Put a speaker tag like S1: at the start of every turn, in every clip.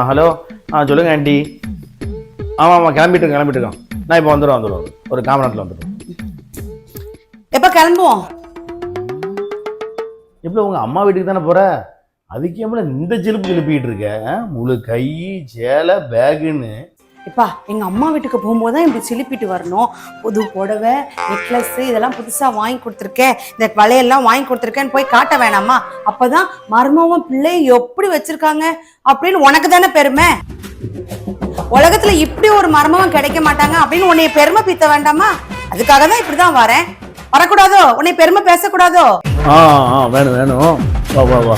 S1: Hello சொல்லுங்க aunty. ஆமாம் கிளம்பிட்டுருக்கோம். நான் இப்போ வந்துடுவோம் ஒரு காமநேரத்தில் வந்துடுவோம்.
S2: எப்போ கிளம்புவோம்?
S1: இப்போ உங்கள் அம்மா வீட்டுக்கு தானே போகிற, அதுக்கே இந்த சிலுப்பிக்கிட்டு இருக்க. முழு கை சேலை பேகுன்னு.
S2: எப்பா எங்கள் அம்மா வீட்டுக்கு போகும்போது தான் இப்படி சிலிப்பிட்டு வரணும். புது புடவை நெக்லஸ் இதெல்லாம் புதுசாக வாங்கி கொடுத்துருக்கேன், இந்த வளையெல்லாம் வாங்கி கொடுத்துருக்கேன்னு போய் காட்ட வேணாமா? அப்போதான் மருமவன் பிள்ளை எப்படி வச்சிருக்காங்க அப்படின்னு உனக்கு தானே பெருமை. உலகத்துல இப்படி ஒரு மருமவன் கிடைக்க மாட்டாங்க அப்படின்னு உன்னைய பெருமை பீத்த வேண்டாமா? அதுக்காக தான் இப்படிதான் வரேன். வரக்கூடாதோ? உன்னை பெருமை பேசக்கூடாதோ?
S1: வேணும் வா வா வா.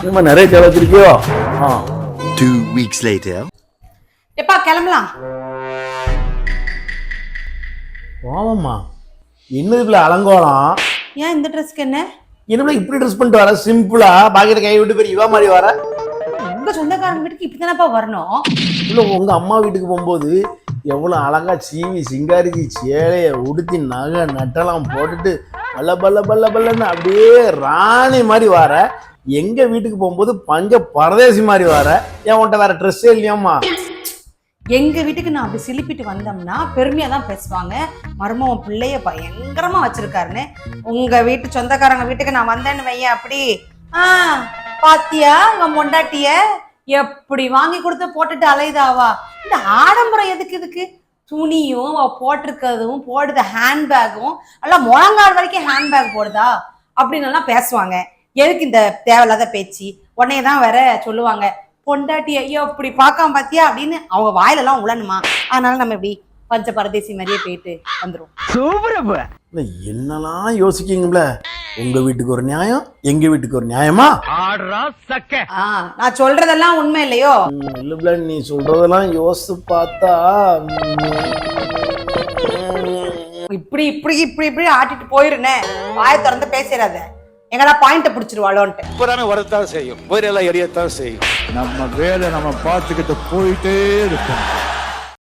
S1: இந்த நிறைய தேவை வச்சிருக்கியோ.
S3: 2 weeks later.
S2: எப்பா கிளம்பலாம்.
S1: வாமா. என்னதுல அலங்கோலம்?
S2: ஏன் இந்த ட்ரெஸ்க்கு என்ன?
S1: என்ன இப்படி ட்ரெஸ் பண்ணிட்டு வர? சிம்பிளா பாக்கெட் கை விட்டு போய் இவா மாதிரி வர?
S2: உங்க சொந்தக்காரங்க வீட்டுக்கு இப்படிதானப்பா வரணும்.
S1: இல்ல உங்க அம்மா வீட்டுக்கு போகும்போது எவ்வளவு அழகா சீவி சிங்காரிச்சி சேலைய உடுத்தி நகை நட்டெல்லாம் போட்டுட்டு பல்ல பல்ல பல்ல பல்லன்னு அப்படியே ராணி மாதிரி வர. எங்க வீட்டுக்கு போகும்போது பஞ்ச பரதேசி மாதிரி வர. ஏன் உன்ட்ட வேற ட்ரெஸ்ஸே இல்லையாம்மா?
S2: எங்க வீட்டுக்கு நான் அப்படி சிலிப்பிட்டு வந்தோம்னா பெருமையா தான் பேசுவாங்க, மருமவன் பிள்ளைய பயங்கரமா வச்சிருக்காருன்னு. உங்க வீட்டு சொந்தக்காரங்க வீட்டுக்கு நான் வந்தேன்னு வையன் அப்படி பாத்தியா உங்க மொண்டாட்டிய எப்படி வாங்கி கொடுத்து போட்டுட்டு அலைதாவா? இந்த ஆடம்பரம் எதுக்கு? துணியும் போட்டிருக்கிறதும் போடுத ஹேண்ட்பேக்கும் எல்லாம் முழங்கால் வரைக்கும் ஹேண்ட்பேக் போடுதா அப்படின்னு எல்லாம் பேசுவாங்க. எதுக்கு இந்த தேவையில்லாத பேச்சு? உன்னையதான் வேற சொல்லுவாங்க, பொண்டாட்டி ஐயோ இப்படி பார்க்காம பாத்தியா அப்படின்னு அவங்க வாயிலெல்லாம் உழணுமா? அதனால நம்ம இப்படி பஞ்ச பரதேசி மாதிரியே போயிட்டு வந்துரும்.
S1: என்னெல்லாம் யோசிக்கீங்கள? உங்க வீட்டுக்கு ஒரு நியாயம், எங்க வீட்டுக்கு ஒரு நியாயமா?
S2: நான் சொல்றதெல்லாம் உண்மை இல்லையோ?
S1: இல்ல நீ சொல்றதெல்லாம் யோசிச்சு பார்த்தா
S2: இப்படி இப்படி இப்படி இப்படி ஆட்டிட்டு போயிருனே. வாயை திறந்து பேசிடாத, எங்களா பாயிண்ட பிடிச்சிருவாளோன்ட்டு.
S4: இப்பதானே வரத்தான் செய்யும், போயிரெல்லாம் எரியத்தான் செய்யும். நம்ம வேலை நம்ம பார்த்துக்கிட்டு போயிட்டே இருக்கணும்.